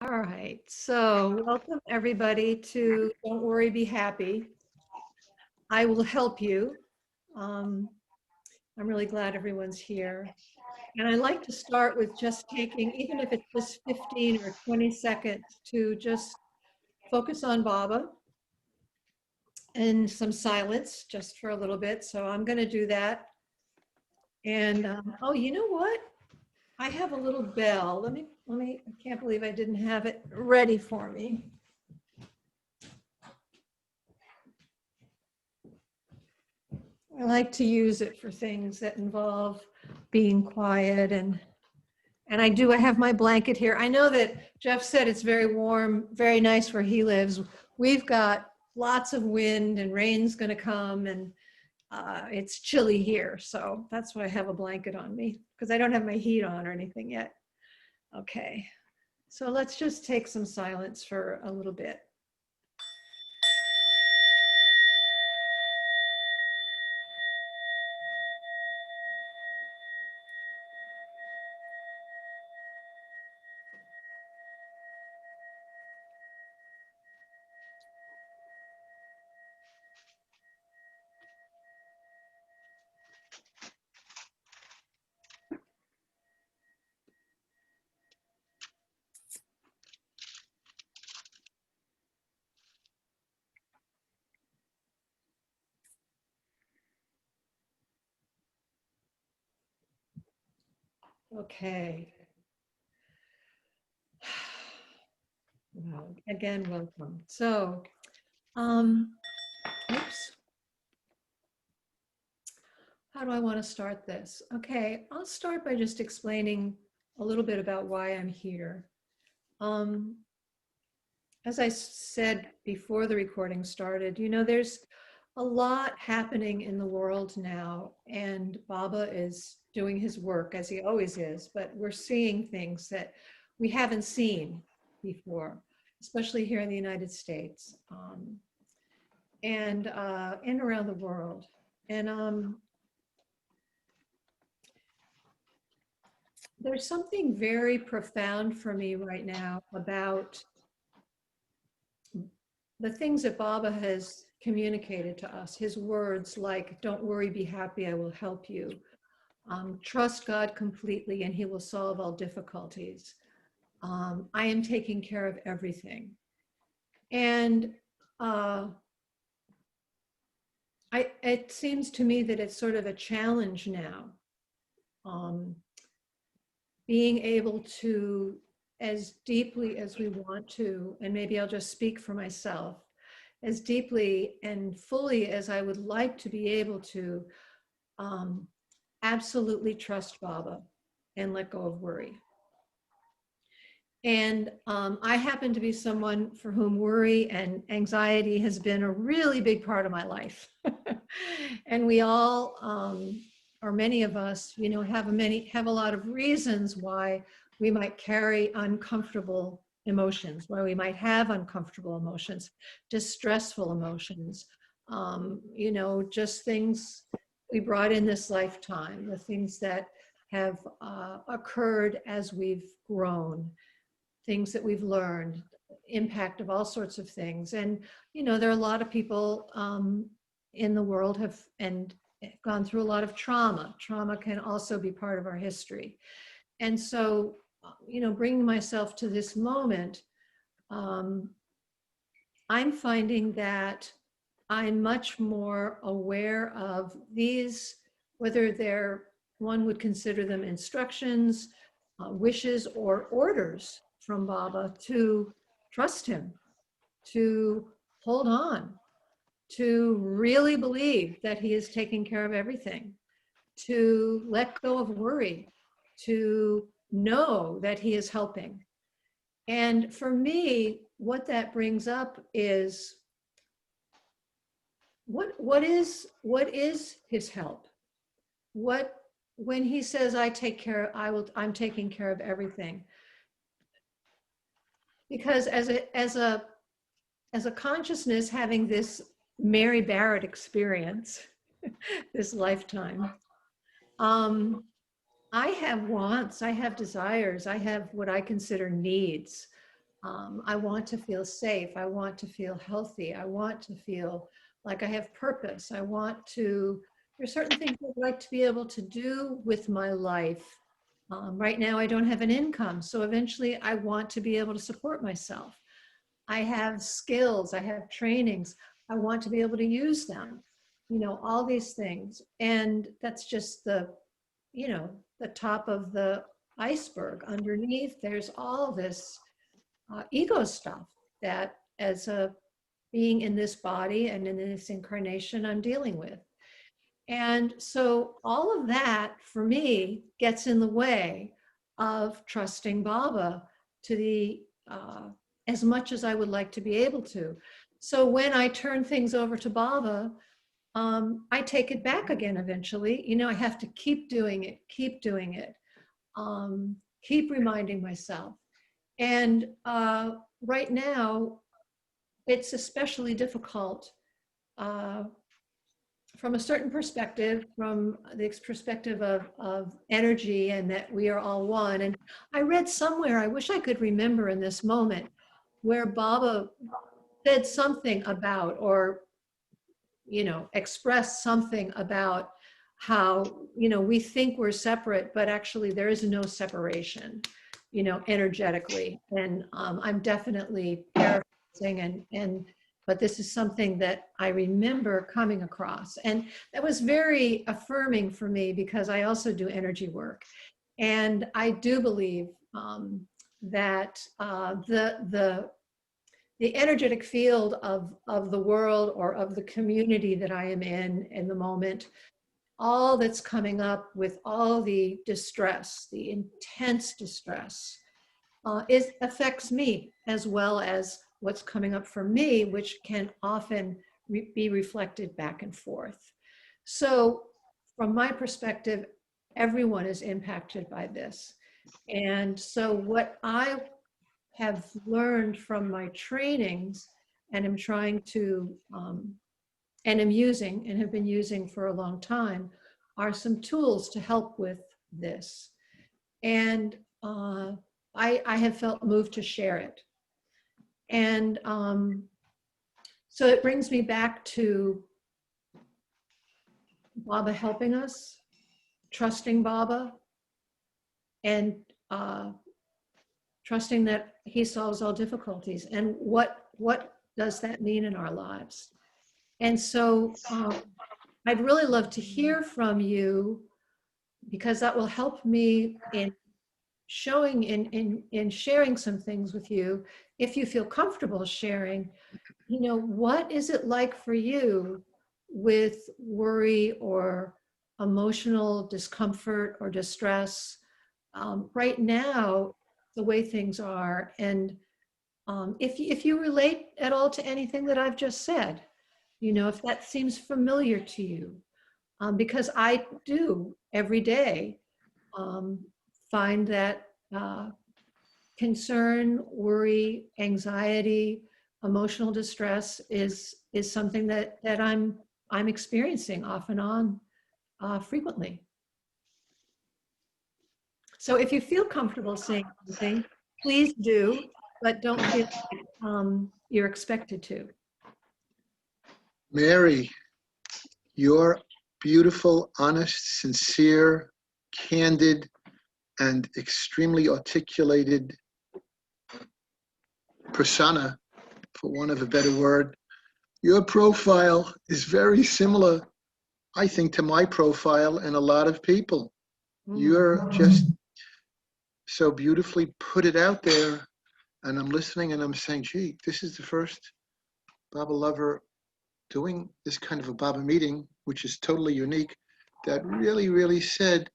All right, so welcome everybody to Don't Worry, Be Happy. I will help you. Um, I'm really glad everyone's here. And I like to start with just taking, even if it's just 15 or 20 seconds, to just focus on Baba and some silence just for a little bit. So I'm going to do that. And oh, you know what? I have a little bell. I can't believe I didn't have it ready for me. I like to use it for things that involve being quiet and I have my blanket here. I know that Jeff said it's very warm, very nice where he lives. We've got lots of wind and rain's going to come and it's chilly here. So that's why I have a blanket on me because I don't have my heat on or anything yet. Okay, so let's just take some silence for a little bit. Okay. Well, again, welcome. So, oops. How do I want to start this? Okay, I'll start by just explaining a little bit about why I'm here. Um, as I said before the recording started, there's a lot happening in the world now, and Baba is doing his work as he always is, but we're seeing things that we haven't seen before, especially here in the United States and around the world. And there's something very profound for me right now about the things that Baba has communicated to us, his words like, don't worry, be happy, I will help you. Trust God completely and he will solve all difficulties. I am taking care of everything. And it seems to me that it's sort of a challenge now. Being able to, as deeply as we want to, and maybe I'll just speak for myself, as deeply and fully as I would like to be able to absolutely trust Baba and let go of worry. And I happen to be someone for whom worry and anxiety has been a really big part of my life. And we all, or many of us, have a lot of reasons why we might carry uncomfortable emotions, why we might have uncomfortable emotions, distressful emotions, just things we brought in this lifetime, the things that have occurred as we've grown, things that we've learned, impact of all sorts of things. And, there are a lot of people in the world have gone through a lot of trauma. Trauma can also be part of our history. And so, bringing myself to this moment, I'm finding that I'm much more aware of these, whether one would consider them instructions, wishes, or orders from Baba to trust him, to hold on, to really believe that he is taking care of everything, to let go of worry, to know that he is helping. And for me, what that brings up is what is his help? When he says I'm taking care of everything. Because as a consciousness having this Mary Barrett experience, this lifetime, I have wants, I have desires, I have what I consider needs. I want to feel safe. I want to feel healthy. I want to feel like I have purpose. There's certain things I'd like to be able to do with my life. Right now, I don't have an income. So eventually I want to be able to support myself. I have skills, I have trainings. I want to be able to use them, all these things. And that's just the top of the iceberg. Underneath, there's all this ego stuff that as a being in this body and in this incarnation, I'm dealing with. And so all of that for me gets in the way of trusting Baba to the as much as I would like to be able to. So when I turn things over to Baba, I take it back again eventually. I have to keep doing it, keep reminding myself. And right now, it's especially difficult from a certain perspective, from the perspective of energy and that we are all one. And I read somewhere, I wish I could remember in this moment, where Baba said something about, or, expressed something about how, we think we're separate, but actually there is no separation, energetically. And I'm definitely paraphrasing but this is something that I remember coming across. And that was very affirming for me because I also do energy work. And I do believe that the energetic field of the world or of the community that I am in the moment, all that's coming up with all the distress, the intense distress, affects me as well as what's coming up for me, which can often be reflected back and forth. So from my perspective, everyone is impacted by this. And so what I have learned from my trainings and am trying to, and am using and have been using for a long time, are some tools to help with this. And I have felt moved to share it. And so it brings me back to Baba helping us, trusting Baba, and trusting that he solves all difficulties. And what does that mean in our lives? And so I'd really love to hear from you, because that will help me in showing in sharing some things with you, if you feel comfortable sharing, what is it like for you with worry or emotional discomfort or distress right now, the way things are. And if you relate at all to anything that I've just said, if that seems familiar to you, because I do every day find that concern, worry, anxiety, emotional distress is something that I'm experiencing off and on frequently. So if you feel comfortable saying something, please do, but don't feel like you're expected to. Mary, your beautiful, honest, sincere, candid, and extremely articulated persona, for want of a better word, your profile is very similar, I think, to my profile and a lot of people. You're just so beautifully put it out there, and I'm listening and I'm saying, gee, this is the first Baba lover doing this kind of a Baba meeting, which is totally unique, that really, really said,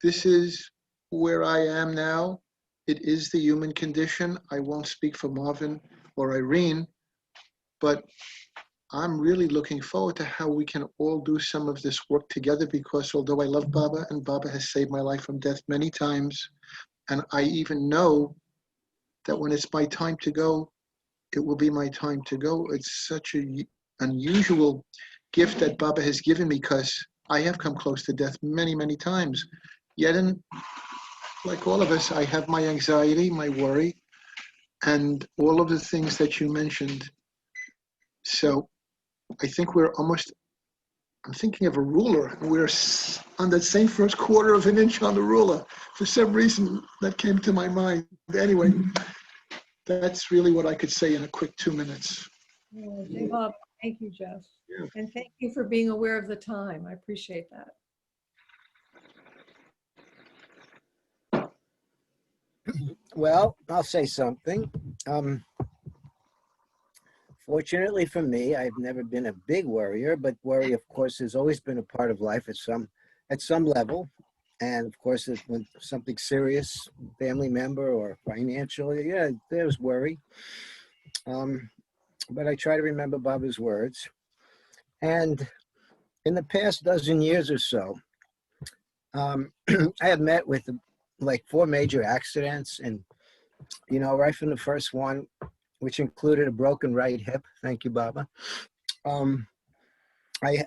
this is where I am now. It is the human condition. I won't speak for Marvin or Irene, but I'm really looking forward to how we can all do some of this work together, because although I love Baba and Baba has saved my life from death many times, and I even know that when it's my time to go, it will be my time to go. It's such an unusual gift that Baba has given me, because I have come close to death many, many times. Yet, like all of us, I have my anxiety, my worry, and all of the things that you mentioned. So I think I'm thinking of a ruler. We're on the same first quarter of an inch on the ruler. For some reason, that came to my mind. Anyway, that's really what I could say in a quick 2 minutes. J. Bob, thank you, Jeff. Yeah. And thank you for being aware of the time. I appreciate that. Well, I'll say something. Fortunately for me, I've never been a big worrier, but worry, of course, has always been a part of life at some level. And of course, when something serious, family member or financial, yeah, there's worry. But I try to remember Baba's words. And in the past dozen years or so, I have met with like 4 major accidents, and right from the first one, which included a broken right hip. Thank you, Baba. I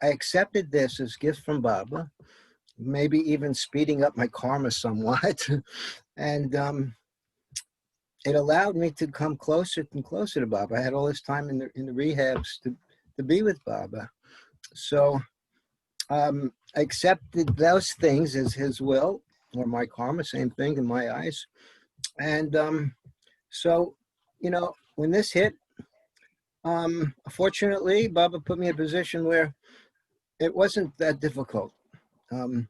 accepted this as gift from Baba, maybe even speeding up my karma somewhat, and it allowed me to come closer and closer to Baba. I had all this time in the rehabs to be with Baba, so I accepted those things as his will or my karma, same thing in my eyes, and so when this hit. Fortunately, Baba put me in a position where it wasn't that difficult. I'm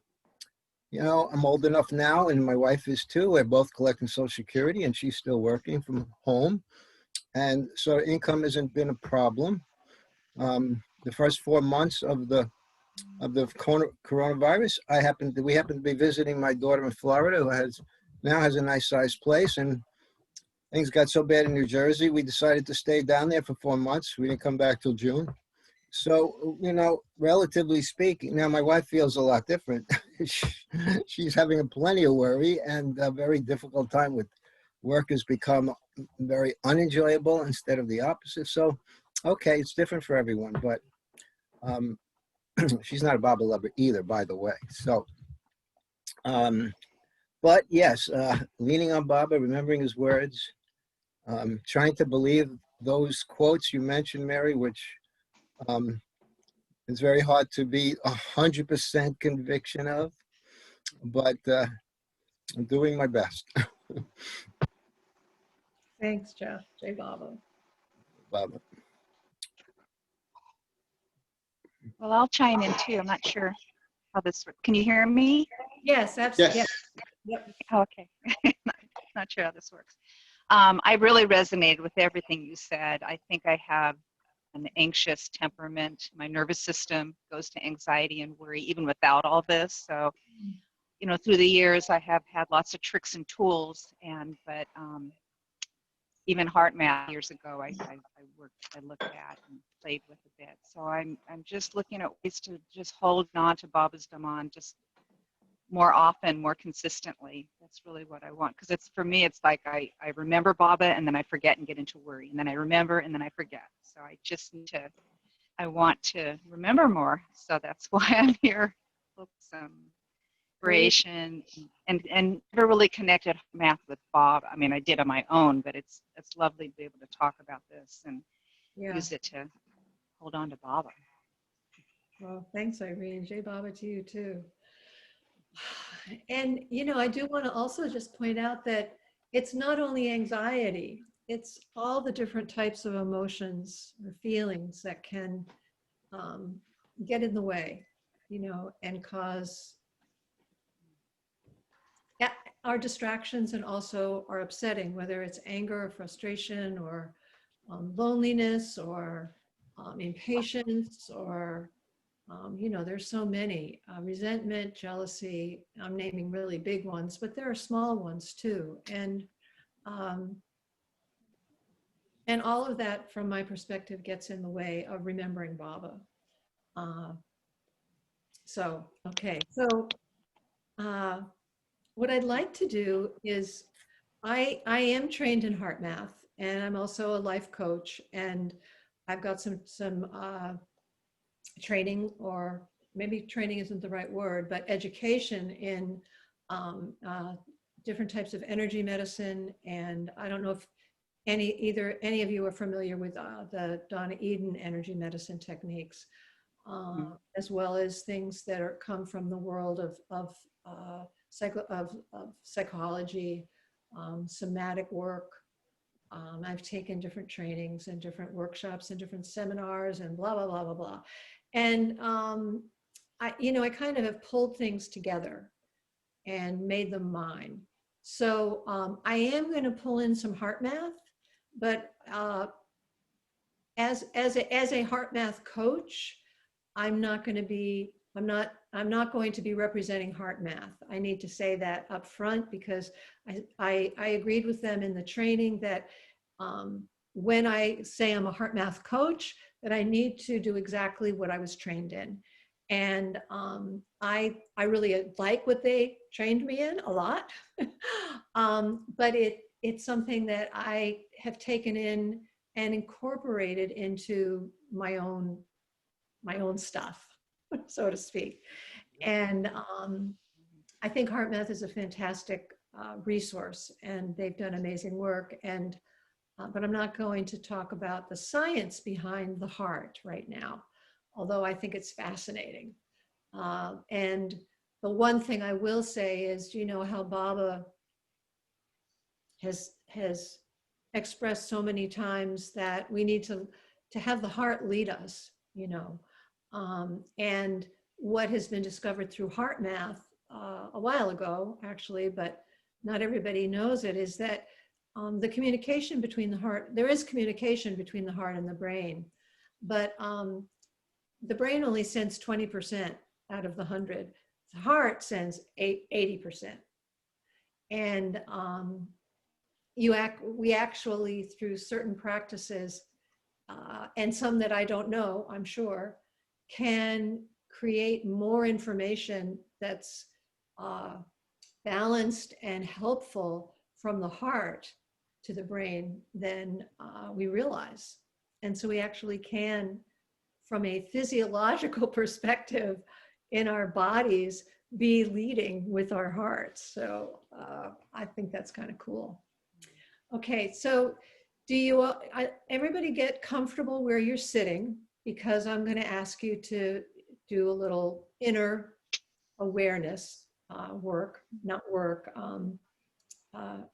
old enough now, and my wife is too. We're both collecting Social Security, and she's still working from home, and so income hasn't been a problem. The first 4 months of the coronavirus, we happened to be visiting my daughter in Florida, who now has a nice sized place, and things got so bad in New Jersey, we decided to stay down there for 4 months. We didn't come back till June. So, relatively speaking, now my wife feels a lot different. She's having plenty of worry and a very difficult time with work has become very unenjoyable instead of the opposite. So, okay, it's different for everyone, but she's not a Baba lover either, by the way. So, but yes, leaning on Baba, remembering his words, trying to believe those quotes you mentioned, Mary, which is very hard to be 100% conviction of, but I'm doing my best. Thanks, Jeff. J. Baba. Baba. Well, I'll chime in too. I'm not sure how this works. Can you hear me? Yes, absolutely. Yes. Yep. Okay. Not sure how this works. I really resonated with everything you said. I think I have an anxious temperament. My nervous system goes to anxiety and worry even without all this. So, through the years, I have had lots of tricks and tools, but even HeartMath years ago, I looked at and played with a bit. So I'm just looking at ways to just hold on to Baba's Daman just more often, more consistently. That's really what I want. Because for me, it's like I remember Baba and then I forget and get into worry. And then I remember and then I forget. So I want to remember more. So that's why I'm here. Some inspiration and never really connected math with Bob. I mean, I did on my own, but it's lovely to be able to talk about this and use it to hold on to Baba. Well, thanks, Irene. J. Baba to you too. And, I do want to also just point out that it's not only anxiety, it's all the different types of emotions or feelings that can get in the way, and cause our distractions and also are upsetting, whether it's anger or frustration or loneliness or impatience or there's so many, resentment, jealousy. I'm naming really big ones, but there are small ones too. And all of that, from my perspective, gets in the way of remembering Baba. So what I'd like to do is, I am trained in HeartMath, and I'm also a life coach, and I've got some training, or maybe training isn't the right word, but education in different types of energy medicine. And I don't know if any of you are familiar with the Donna Eden energy medicine techniques, as well as things that come from the world of psychology, somatic work. I've taken different trainings and different workshops and different seminars and blah, blah, blah, blah, blah. And I kind of have pulled things together and made them mine. So I am going to pull in some HeartMath, but as a HeartMath coach, I'm not going to be representing HeartMath. I need to say that up front, because I agreed with them in the training that when I say I'm a HeartMath coach, that I need to do exactly what I was trained in. And I really like what they trained me in a lot, but it's something that I have taken in and incorporated into my own stuff, so to speak. And I think HeartMath is a fantastic resource, and they've done amazing work. And but I'm not going to talk about the science behind the heart right now, although I think it's fascinating. And the one thing I will say is, you know how Baba has expressed so many times that we need to have the heart lead us, you know. And what has been discovered through HeartMath a while ago, actually, but not everybody knows it, is that the communication between the heart, there is communication between the heart and the brain, but the brain only sends 20% out of the 100. The heart sends 80%. And we actually, through certain practices, and some that I don't know, I'm sure, can create more information that's balanced and helpful from the heart to the brain than we realize. And so we actually can, from a physiological perspective in our bodies, be leading with our hearts. So I think that's kind of cool. Okay, so do everybody get comfortable where you're sitting, because I'm going to ask you to do a little inner awareness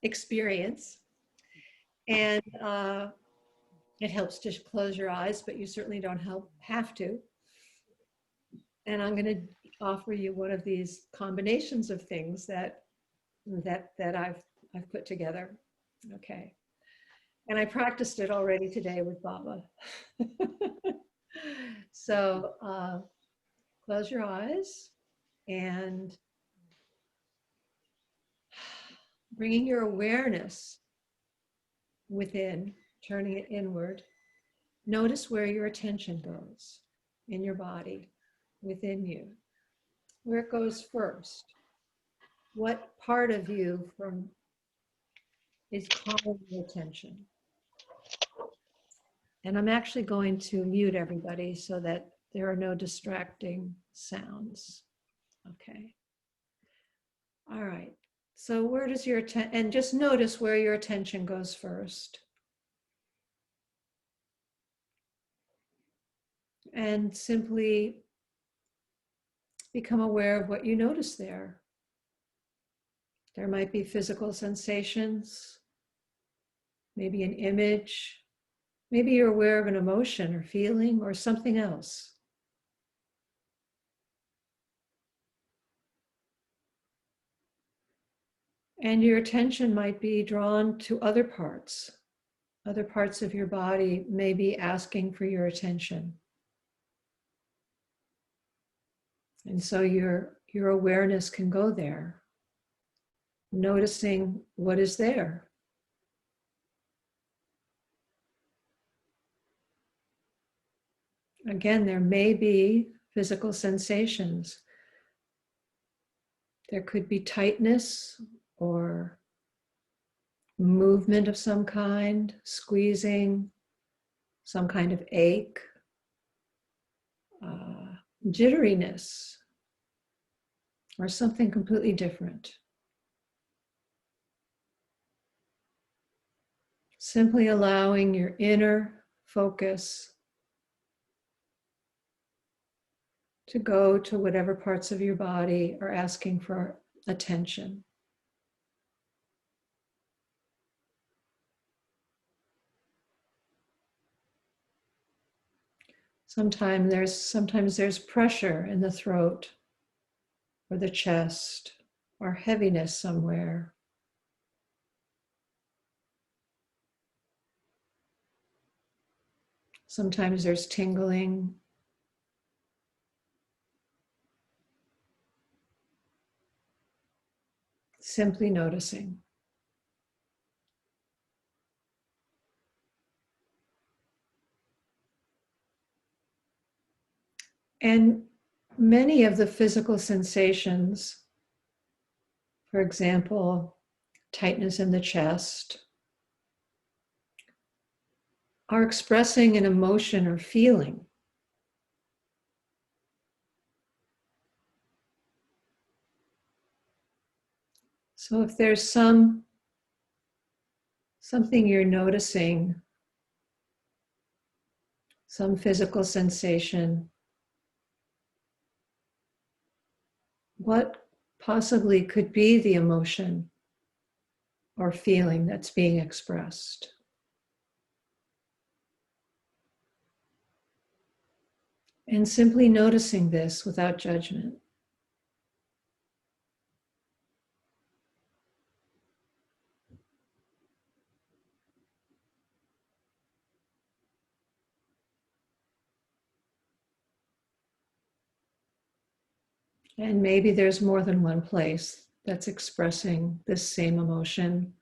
experience. And it helps to close your eyes, but you certainly don't have to. And I'm going to offer you one of these combinations of things that I've put together. Okay. And I practiced it already today with Baba. So close your eyes and bringing your awareness within, turning it inward. Notice where your attention goes in your body, within you, where it goes first. What part of you is calling your attention? And I'm actually going to mute everybody so that there are no distracting sounds. Okay. All right. So where does your attention, and just notice where your attention goes first. And simply become aware of what you notice there. There might be physical sensations, maybe an image, maybe you're aware of an emotion or feeling or something else. And your attention might be drawn to other parts. Other parts of your body may be asking for your attention. And so your awareness can go there, noticing what is there. Again, there may be physical sensations. There could be tightness or movement of some kind, squeezing, some kind of ache, jitteriness, or something completely different. Simply allowing your inner focus to go to whatever parts of your body are asking for attention. Sometimes there's pressure in the throat or the chest or heaviness somewhere. Sometimes there's tingling. Simply noticing. And many of the physical sensations, for example, tightness in the chest, are expressing an emotion or feeling. So if there's something you're noticing, some physical sensation, what possibly could be the emotion or feeling that's being expressed? And simply noticing this without judgment. And maybe there's more than one place that's expressing this same emotion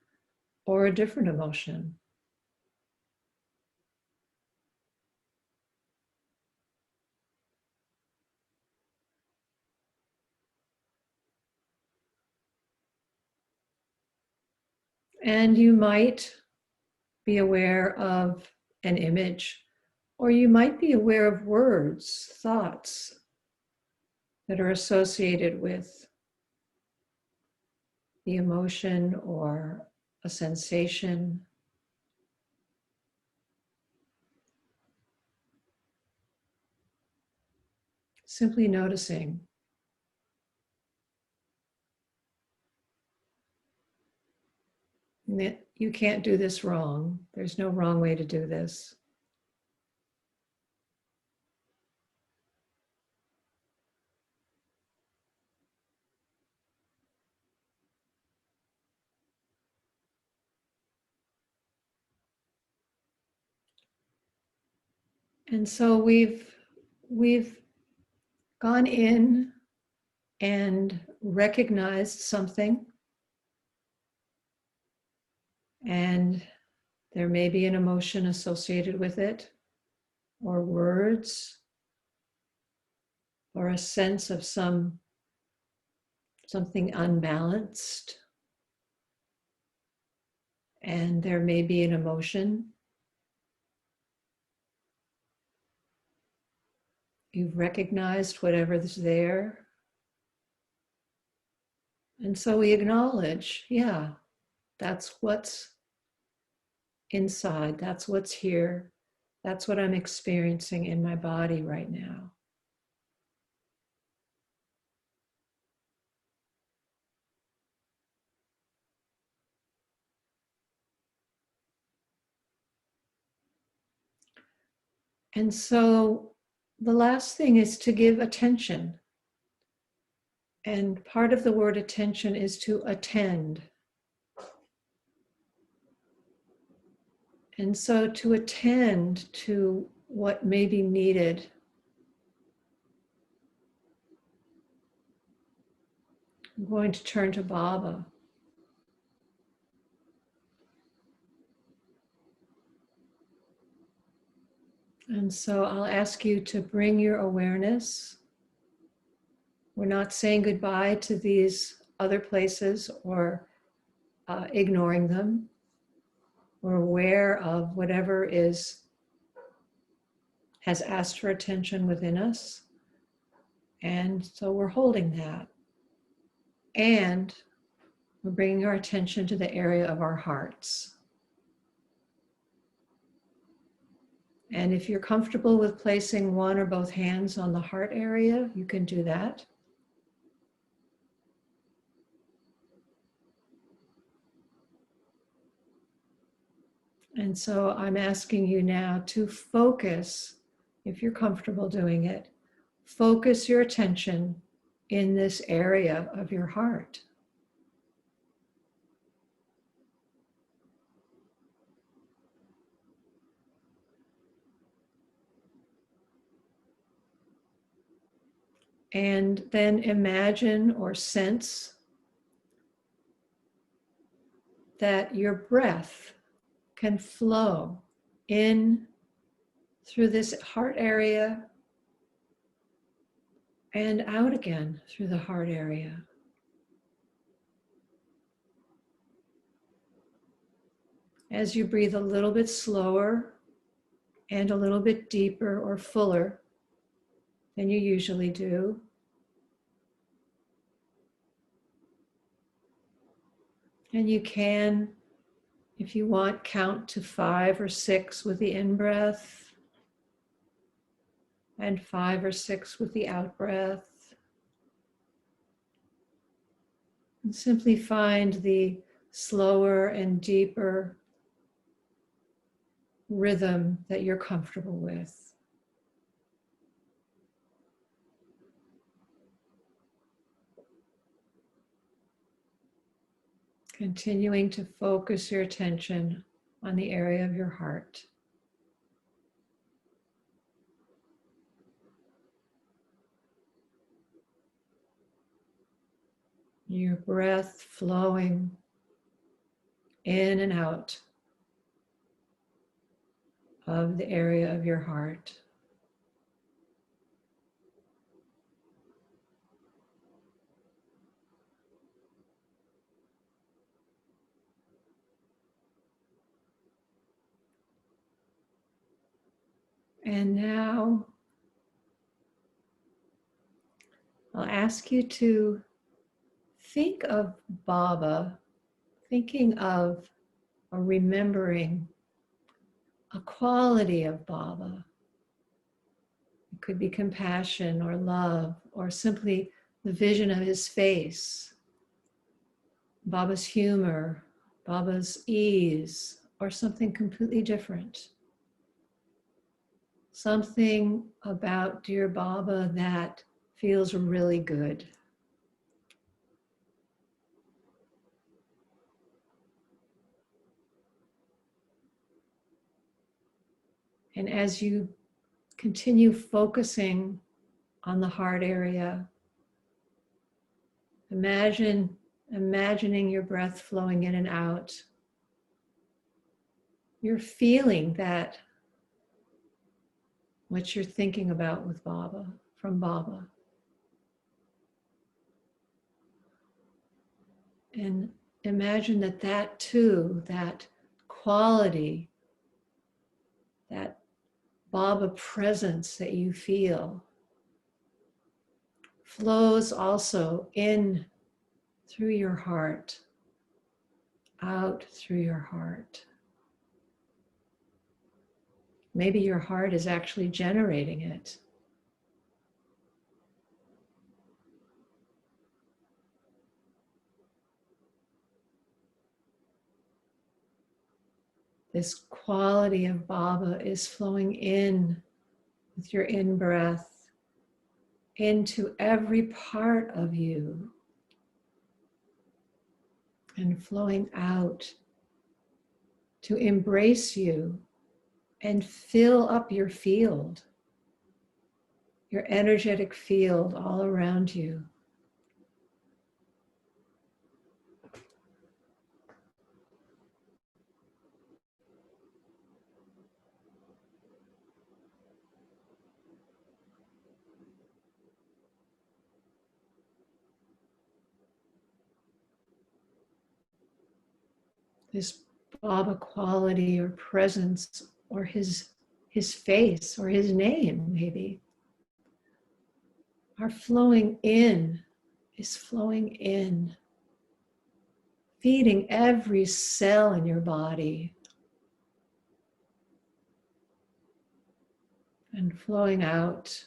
or a different emotion. And you might be aware of an image, or you might be aware of words, thoughts that are associated with the emotion or a sensation. Simply noticing. You can't do this wrong. There's no wrong way to do this. And so we've gone in and recognized something, and there may be an emotion associated with it, or words, or a sense of something unbalanced, and there may be an emotion. You've recognized whatever's there. And so we acknowledge, yeah, that's what's inside, that's what's here, that's what I'm experiencing in my body right now. And so the last thing is to give attention. And part of the word attention is to attend. And so to attend to what may be needed. I'm going to turn to Baba. And so I'll ask you to bring your awareness. We're not saying goodbye to these other places or ignoring them. We're aware of whatever has asked for attention within us. And so we're holding that. And we're bringing our attention to the area of our hearts. And if you're comfortable with placing one or both hands on the heart area, you can do that. And so I'm asking you now to focus, if you're comfortable doing it, focus your attention in this area of your heart. And then imagine or sense that your breath can flow in through this heart area and out again through the heart area. As you breathe a little bit slower and a little bit deeper or fuller than you usually do, and you can, if you want, count to 5 or 6 with the in-breath and 5 or 6 with the out-breath. And simply find the slower and deeper rhythm that you're comfortable with. Continuing to focus your attention on the area of your heart. Your breath flowing in and out of the area of your heart. And now I'll ask you to think of Baba, thinking of or remembering a quality of Baba. It could be compassion or love or simply the vision of his face, Baba's humor, Baba's ease, or something completely different. Something about dear Baba that feels really good. And as you continue focusing on the heart area, imagining your breath flowing in and out. You're feeling that what you're thinking about with Baba, from Baba. And imagine that too, that quality, that Baba presence that you feel flows also in through your heart, out through your heart. Maybe your heart is actually generating it. This quality of Baba is flowing in with your in-breath into every part of you and flowing out to embrace you and fill up your field, your energetic field all around you. This Baba quality or presence or his face or his name maybe are flowing in, is flowing in, feeding every cell in your body. and flowing out,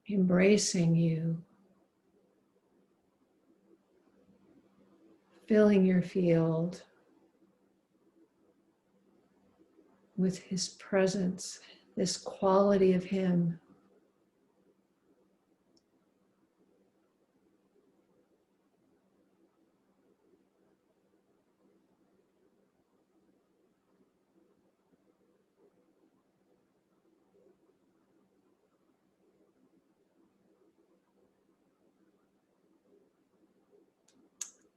embracing you, filling your field with his presence, this quality of him.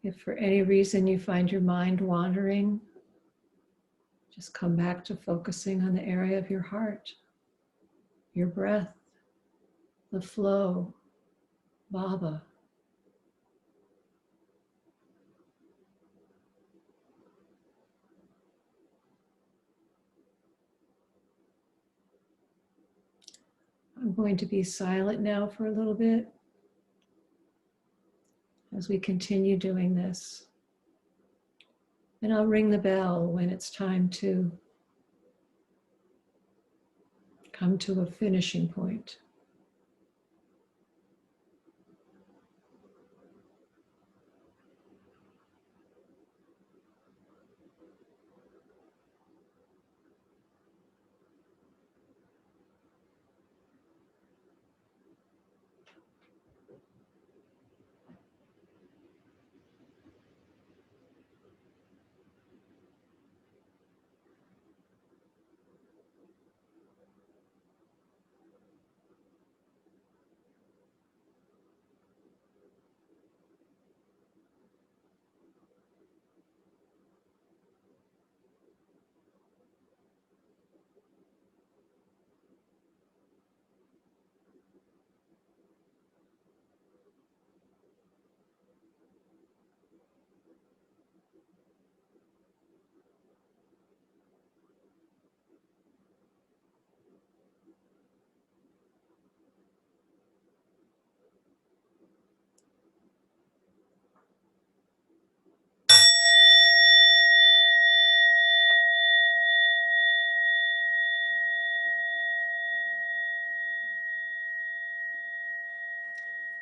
If for any reason you find your mind wandering, just come back to focusing on the area of your heart, your breath, the flow, Baba. I'm going to be silent now for a little bit as we continue doing this. And I'll ring the bell when it's time to come to a finishing point.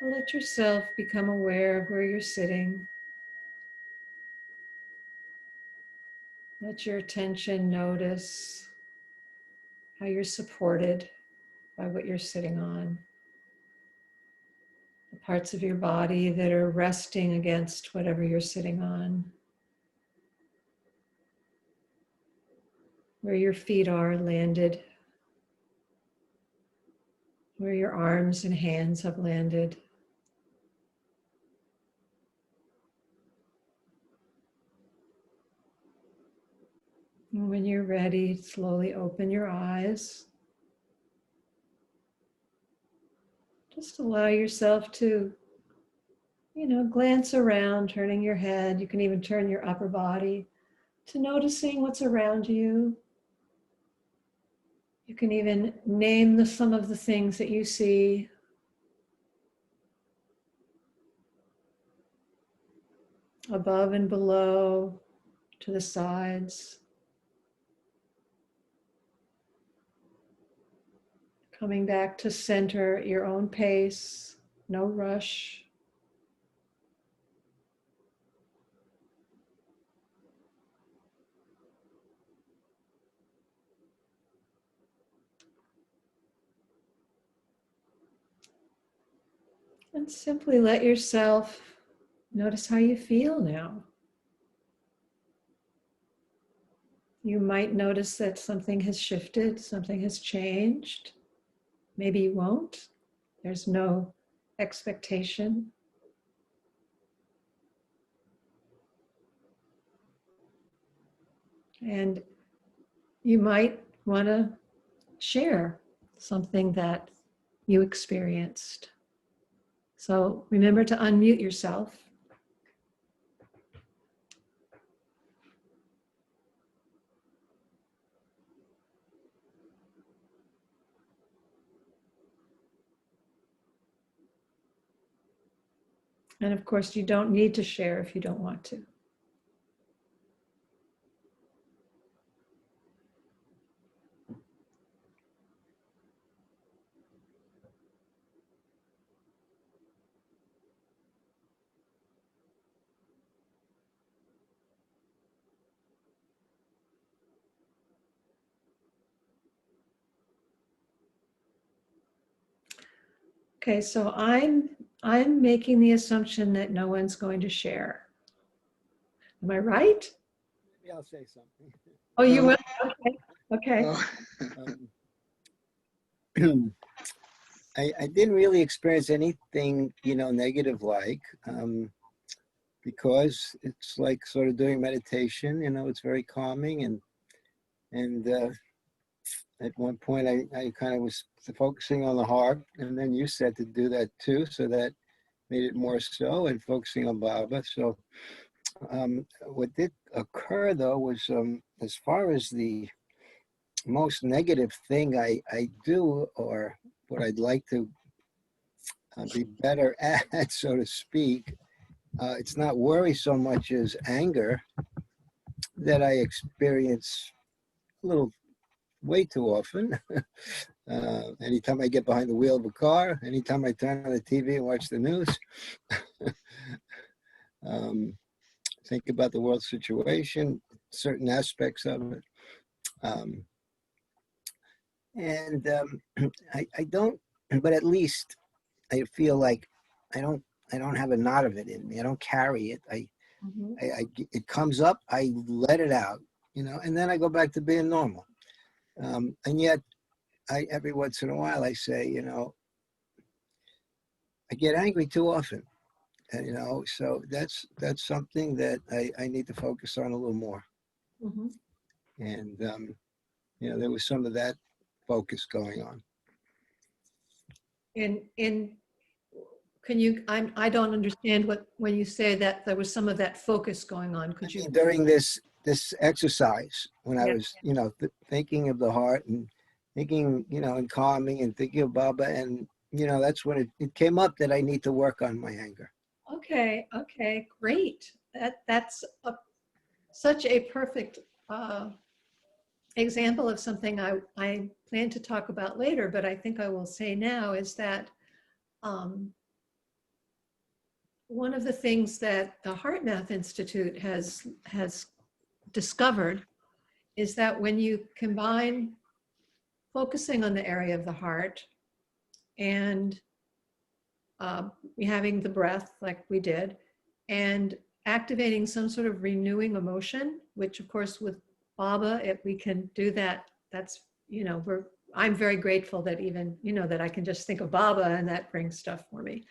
Let yourself become aware of where you're sitting. Let your attention notice how you're supported by what you're sitting on. The parts of your body that are resting against whatever you're sitting on. Where your feet are landed. Where your arms and hands have landed. And when you're ready, slowly open your eyes. Just allow yourself to, glance around, turning your head. You can even turn your upper body to noticing what's around you. You can even name some of the things that you see. Above and below, to the sides. Coming back to center at your own pace, no rush. And simply let yourself notice how you feel now. You might notice that something has shifted, something has changed. Maybe you won't. There's no expectation. And you might want to share something that you experienced. So remember to unmute yourself. And of course, you don't need to share if you don't want to. Okay, so I'm making the assumption that no one's going to share. Am I right? Maybe I'll say something. Oh, you No. will? Okay. Okay. Oh, I didn't really experience anything, negative because it's like sort of doing meditation, it's very calming. And at one point I kind of was focusing on the heart, and then you said to do that too. So that made it more so, and focusing on Baba. So what did occur though was as far as the most negative thing I do, or what I'd like to be better at, so to speak, it's not worry so much as anger that I experience a little way too often. Anytime I get behind the wheel of a car, anytime I turn on the TV and watch the news, think about the world situation, certain aspects of it. And I don't, but at least I feel like I don't have a knot of it in me. I don't carry it. Mhm. It comes up, I let it out, and then I go back to being normal. And yet, every once in a while, I say, I get angry too often, and, so that's something that I need to focus on a little more. Mhm. And there was some of that focus going on. In can you, I don't understand when you say that there was some of that focus going on. Could you? During this exercise, when I Yeah. was, thinking of the heart and thinking, and calming and thinking of Baba, and that's when it came up that I need to work on my anger. Okay. Okay. Great. That's such a perfect example of something I plan to talk about later, but I think I will say now is that um, one of the things that the HeartMath Institute has discovered is that when you combine focusing on the area of the heart and having the breath like we did, and activating some sort of renewing emotion, which of course with Baba, if we can do that, that's, I'm very grateful that even, that I can just think of Baba and that brings stuff for me.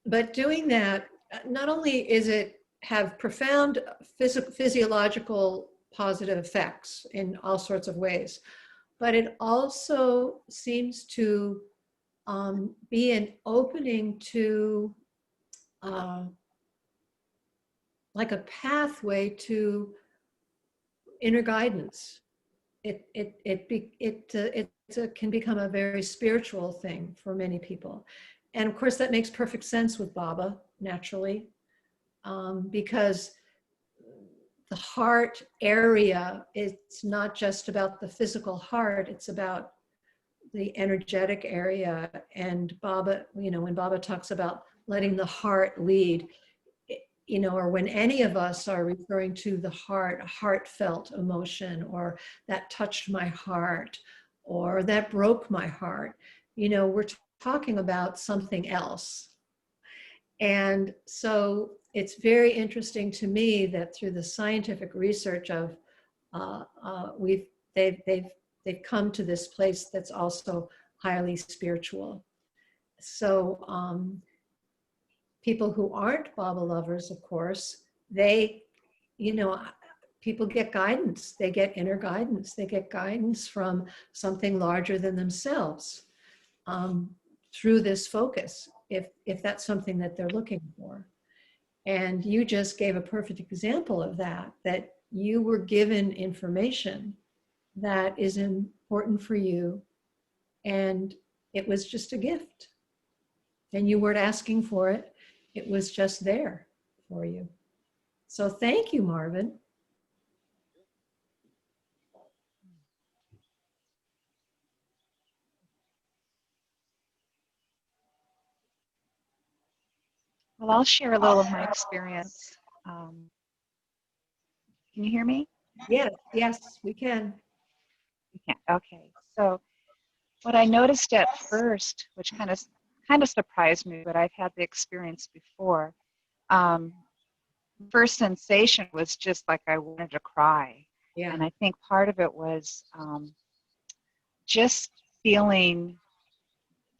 But doing that, not only is it have profound physiological positive effects in all sorts of ways, but it also seems to be an opening to like a pathway to inner guidance. It can become a very spiritual thing for many people. And of course, that makes perfect sense with Baba, naturally, because the heart area, it's not just about the physical heart, it's about the energetic area. And Baba, when Baba talks about letting the heart lead, or when any of us are referring to the heart, heartfelt emotion, or that touched my heart, or that broke my heart, we're talking about something else. And so it's very interesting to me that through the scientific research of they've come to this place that's also highly spiritual. So people who aren't Baba lovers, of course, they, people get guidance. They get inner guidance. They get guidance from something larger than themselves through this focus, if that's something that they're looking for. And you just gave a perfect example of that you were given information that is important for you, and it was just a gift. And you weren't asking for it. It was just there for you. So thank you, Marvin. Well, I'll share a little of my experience. Can you hear me? Yes, yes, we can. You can. Okay. So What I noticed at first, which kind of surprised me, but I've had the experience before. First sensation was just like I wanted to cry, Yeah. and I think part of it was just feeling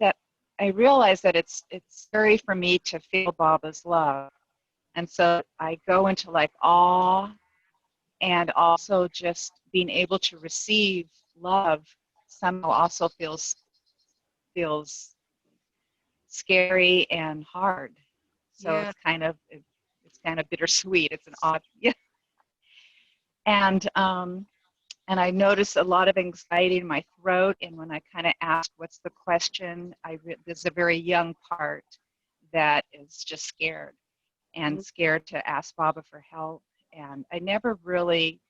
that I realized that it's scary for me to feel Baba's love, and so I go into like awe, and also just being able to receive love somehow also feels scary and hard. So Yeah. it's kind of bittersweet. It's an odd, yeah. And I noticed a lot of anxiety in my throat. And when I kind of asked, "What's the question?" There's a very young part that is just scared and scared to ask Baba for help. And I never really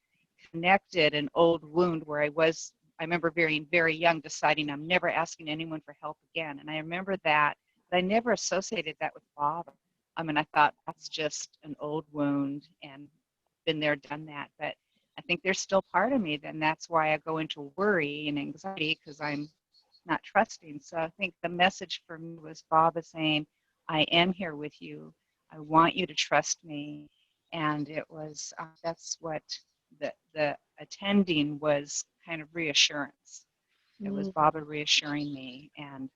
connected an old wound where I remember being very young deciding I'm never asking anyone for help again. And I remember that, but I never associated that with Baba. I mean, I thought that's just an old wound and been there, done that. But I think there's still part of me, then that's why I go into worry and anxiety, because I'm not trusting. So I think the message for me was Baba saying, I am here with you. I want you to trust me. And it was, that's what the attending was, kind of reassurance. It was Baba reassuring me and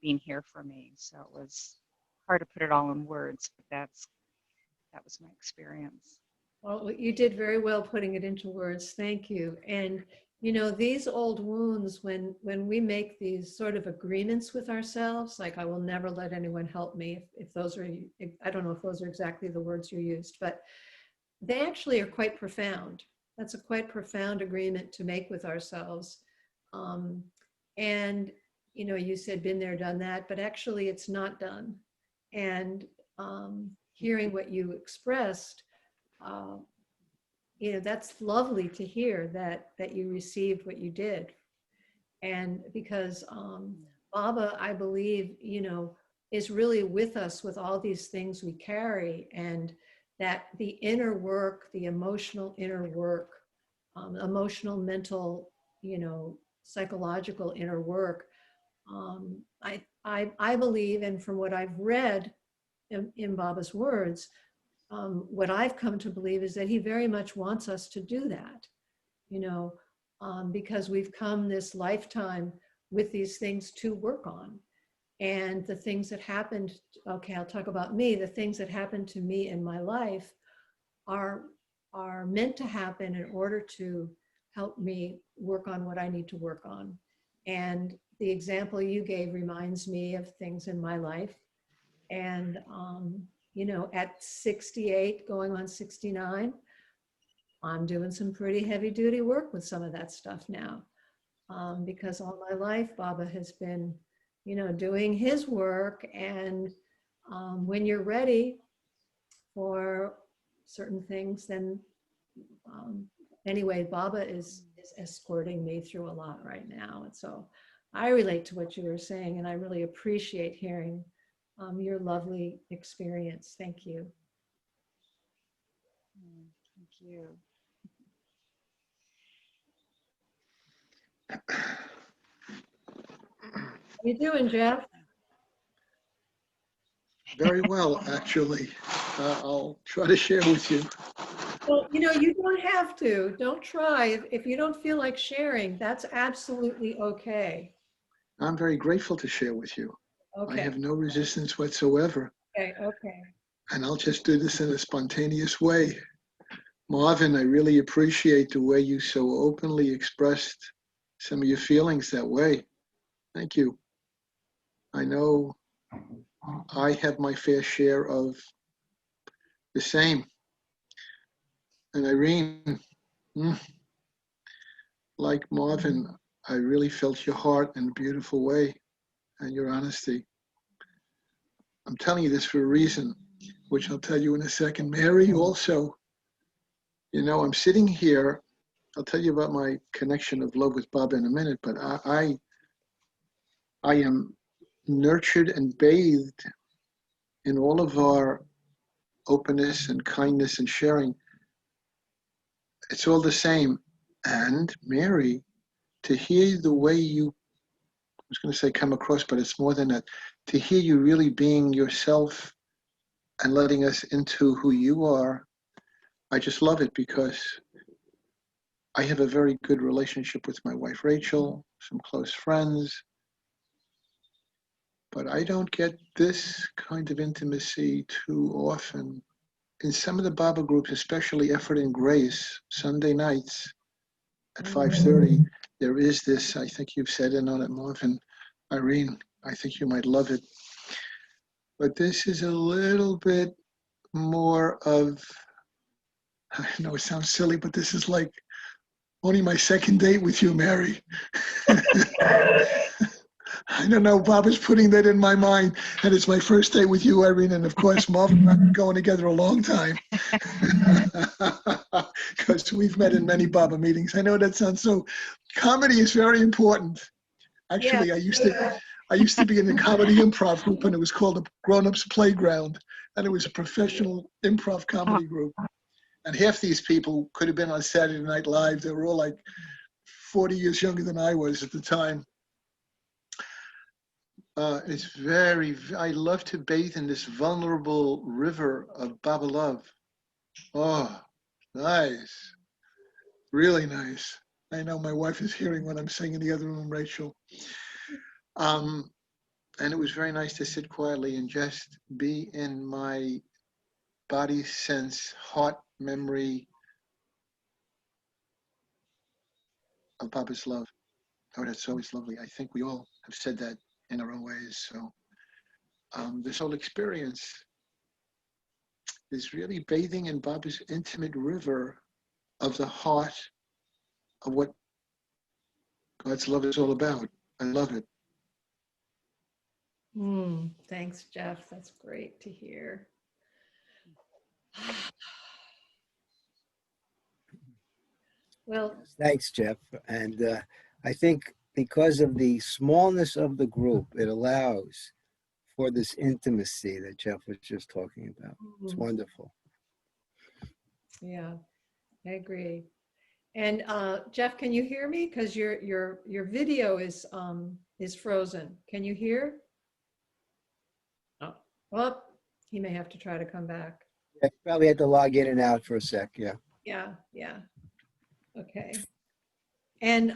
being here for me. So it was hard to put it all in words, but that was my experience. Well, you did very well putting it into words. Thank you. And these old wounds, when we make these sort of agreements with ourselves, like I will never let anyone help me, if those are, I don't know if those are exactly the words you used, but they actually are quite profound. That's a quite profound agreement to make with ourselves. And you said been there, done that, but actually it's not done. And hearing what you expressed, that's lovely to hear that you received what you did. And because Baba, I believe, is really with us with all these things we carry, and that the inner work, the emotional inner work, emotional, mental, psychological inner work, I believe, and from what I've read in Baba's words, what I've come to believe is that he very much wants us to do that, because we've come this lifetime with these things to work on. And the things that happened, okay, I'll talk about me, the things that happened to me in my life are meant to happen in order to help me work on what I need to work on. And the example you gave reminds me of things in my life. And, at 68, going on 69, I'm doing some pretty heavy duty work with some of that stuff now. Because all my life, Baba has been, doing his work. And when you're ready for certain things, then anyway, Baba is escorting me through a lot right now. And so I relate to what you were saying, and I really appreciate hearing your lovely experience. Thank you. Thank you. How you doing, Jeff? Very well, actually. I'll try to share with you. Well, you don't have to. Don't try. If you don't feel like sharing, that's absolutely okay. I'm very grateful to share with you. Okay. I have no resistance whatsoever. Okay. And I'll just do this in a spontaneous way. Marvin, I really appreciate the way you so openly expressed some of your feelings that way. Thank you. I know I have my fair share of the same. And Irene, like Marvin, I really felt your heart in a beautiful way and your honesty. I'm telling you this for a reason, which I'll tell you in a second. Mary, also, I'm sitting here. I'll tell you about my connection of love with Baba in a minute, but I am nurtured and bathed in all of our openness and kindness and sharing. It's all the same. And Mary, to hear the way you was going to say come across, but it's more than that. To hear you really being yourself and letting us into who you are, I just love it because I have a very good relationship with my wife, Rachel, some close friends, but I don't get this kind of intimacy too often. In some of the Baba groups, especially Effort and Grace, Sunday nights at 5:30, there is this, I think you've said it on it, Marvin, Irene, I think you might love it. But this is a little bit more of, I know it sounds silly, but this is like only my second date with you, Mary. I don't know, Bob is putting that in my mind, and it's my first date with you, Irene, and of course, Marvin and I have been going together a long time. Because we've met in many Baba meetings. I know that sounds so, comedy is very important. Actually, Yeah. I used to be in the comedy improv group, and it was called the Grown Ups Playground, and it was a professional improv comedy group. And half these people could have been on Saturday Night Live. They were all like 40 years younger than I was at the time. It's I love to bathe in this vulnerable river of Baba love. Oh, nice. Really nice. I know my wife is hearing what I'm saying in the other room, Rachel. And it was very nice to sit quietly and just be in my body, sense, heart, memory of Baba's love. Oh, that's always lovely. I think we all have said that in our own ways. So this whole experience is really bathing in Baba's intimate river of the heart of what God's love is all about. I love it. Thanks, Jeff. That's great to hear. Well, Thanks, Jeff. And I think because of the smallness of the group, it allows for this intimacy that Jeff was just talking about. It's wonderful. yeah, I agree. And Jeff, can you hear me? Because your video is frozen. Can you hear? Oh, well, he may have to try to come back. Yeah, probably had to log in and out for a sec. Yeah. Yeah. Okay. And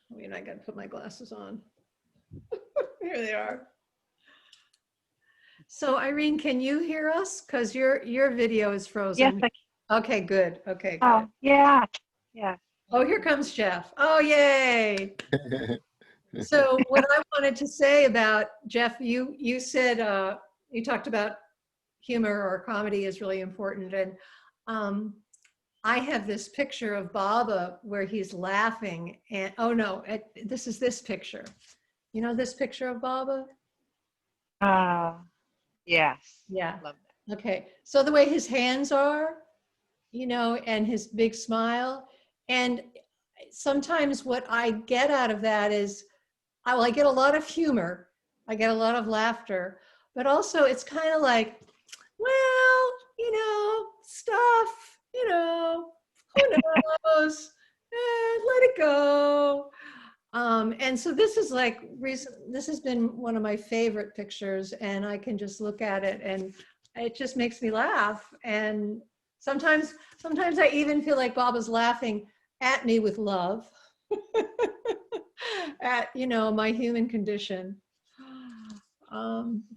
wait, I gotta put my glasses on. Here they are. So Irene, can you hear us? Because your video is frozen. Yes. Okay, good. Okay, good. Oh, yeah. Yeah. Oh, here comes Jeff. Oh, yay. So what I wanted to say about Jeff, you said, you talked about humor or comedy is really important. And I have this picture of Baba where he's laughing and, oh no, this is this picture. You know this picture of Baba? Yes. Yeah. Love that. Okay. So the way his hands are, you know, and his big smile. And sometimes what I get out of that is, I get a lot of humor. I get a lot of laughter, but also it's kind of like, well, you know, stuff, you know, who knows? Let it go. And so this is like this has been one of my favorite pictures, and I can just look at it and it just makes me laugh. And sometimes I even feel like Baba's laughing at me with love, at, you know, my human condition.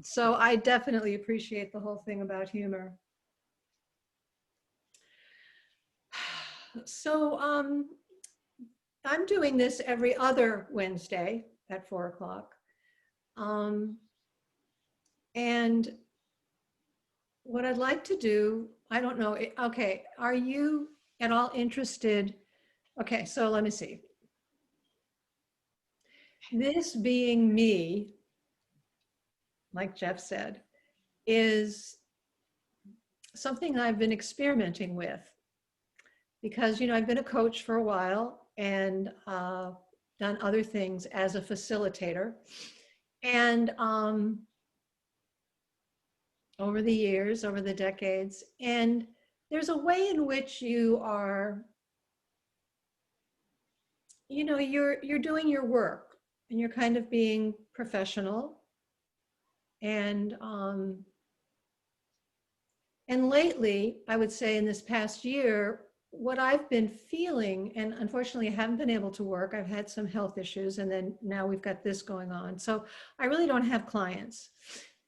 So I definitely appreciate the whole thing about humor. So I'm doing this every other Wednesday at 4 o'clock. And what I'd like to do, I don't know, okay, are you at all interested? Okay, so let me see. This being me, like Jeff said, is something I've been experimenting with because, you know, I've been a coach for a while and done other things as a facilitator. And over the years, over the decades, and there's a way in which you are you know, you're doing your work and you're kind of being professional. And lately, I would say in this past year, what I've been feeling, and unfortunately I haven't been able to work, I've had some health issues, and then now we've got this going on. So I really don't have clients.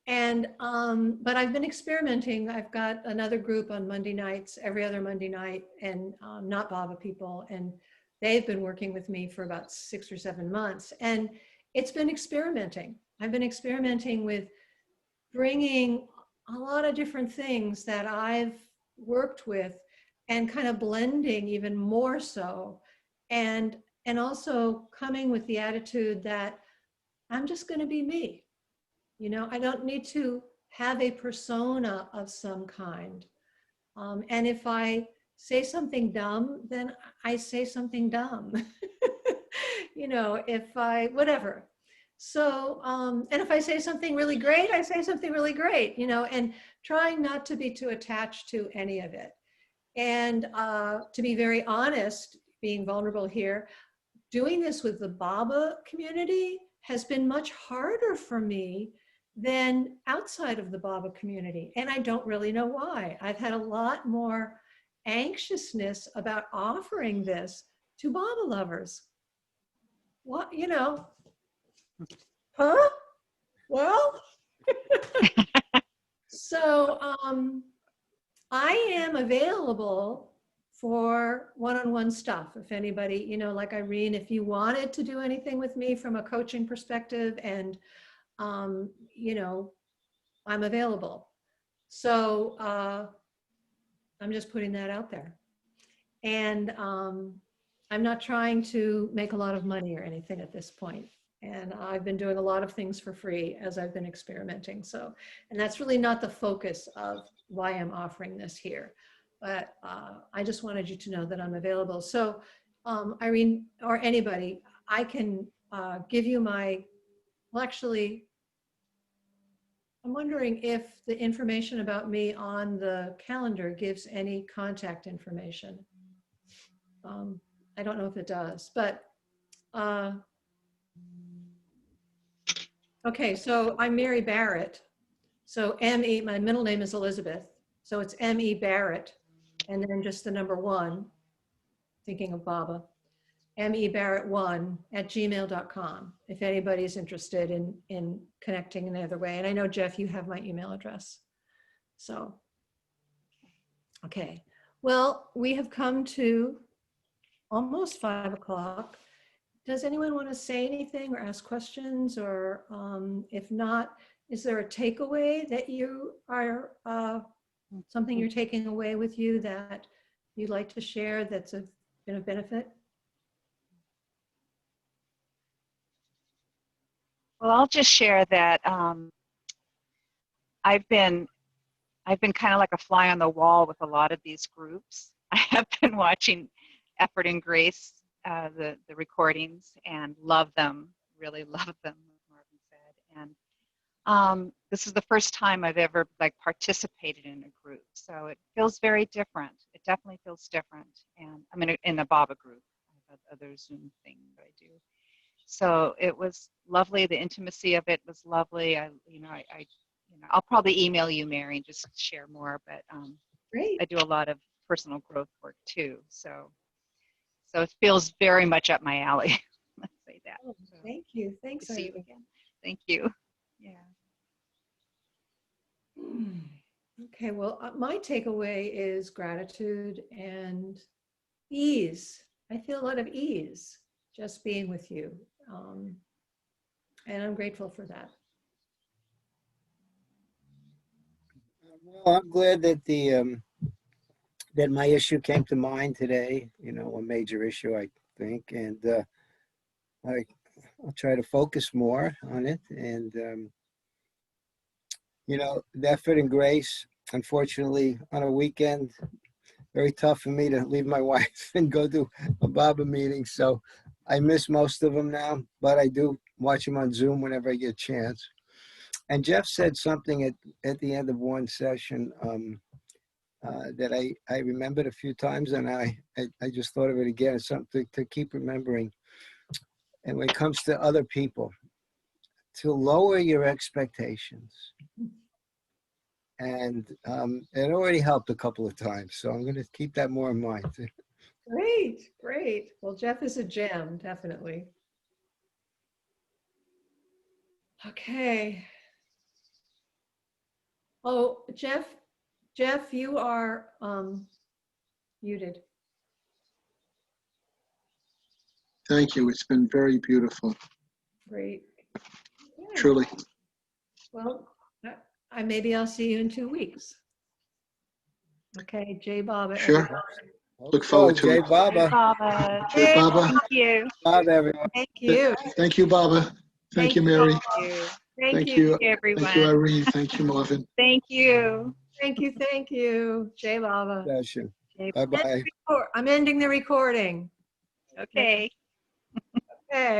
And, but I've been experimenting. I've got another group on Monday nights, every other Monday night, and not BABA people. And they've been working with me for about 6 or 7 months. And it's been experimenting. I've been experimenting with bringing a lot of different things that I've worked with and kind of blending even more so. And also coming with the attitude that I'm just going to be me. You know, I don't need to have a persona of some kind. And if I say something dumb, then I say something dumb. You know, if I, whatever. So, and if I say something really great, I say something really great, you know, and trying not to be too attached to any of it. And to be very honest, being vulnerable here, doing this with the BABA community has been much harder for me than outside of the BABA community. And I don't really know why. I've had a lot more anxiousness about offering this to BABA lovers. What, you know, huh? Well, so I am available for one-on-one stuff. If anybody, you know, like Irene, if you wanted to do anything with me from a coaching perspective, and, you know, I'm available. So I'm just putting that out there. And I'm not trying to make a lot of money or anything at this point. And I've been doing a lot of things for free as I've been experimenting. So, and that's really not the focus of why I'm offering this here. But I just wanted you to know that I'm available. So Irene, or anybody, I can give you my, well, actually, I'm wondering if the information about me on the calendar gives any contact information. I don't know if it does, but okay, so I'm Mary Barrett. So M-E, my middle name is Elizabeth. So it's M-E Barrett, and then just the number 1, thinking of Baba, mebarrett1@gmail.com, if anybody's interested in connecting in either way. And I know, Jeff, you have my email address. So, okay. Well, we have come to almost 5 o'clock. Does anyone want to say anything or ask questions? Or if not, is there a takeaway that you are, something you're taking away with you that you'd like to share that's been a benefit? Well, I'll just share that I've been kind of like a fly on the wall with a lot of these groups. I have been watching Effort and Grace, the recordings, and love them, really love them, as Marvin said. And this is the first time I've ever like participated in a group, so it feels very different. It definitely feels different. And I'm in a BABA group. I have other Zoom thing that I do. So it was lovely. The intimacy of it was lovely. I'll probably email you, Mary, and just share more. But Great. I do a lot of personal growth work too. So it feels very much up my alley. Let's say that. Oh, thank you. Thanks. See you again. Thank you. Yeah. Okay. Well, my takeaway is gratitude and ease. I feel a lot of ease just being with you. And I'm grateful for that. Well, I'm glad that that my issue came to mind today. You know, a major issue, I think, and I'll try to focus more on it. And you know, the Effort and Grace. Unfortunately, on a weekend, very tough for me to leave my wife and go to a BABA meeting. So I miss most of them now, but I do watch them on Zoom whenever I get a chance. And Jeff said something at the end of one session that I remembered a few times, and I just thought of it again. It's something to keep remembering. and when it comes to other people, to lower your expectations. And it already helped a couple of times, so I'm going to keep that more in mind. Great, great. Well, Jeff is a gem, definitely. Okay. Oh, Jeff, you are muted. Thank you. It's been very beautiful, Great. Okay. truly. Well, maybe I'll see you in 2 weeks. Okay, Jay Baba. Sure. everybody. Look forward to Jay it. Baba. Baba. Jay Baba. Thank you. Baba, everyone. Thank you. Thank you, Baba. Thank you, Mary. Thank Thank you, you. everyone. Thank you, Irene. Thank you, Marvin. Thank you. Thank you. Thank you. Jay Baba. Pleasure. Okay. Bye-bye. I'm ending the recording. Okay. Okay.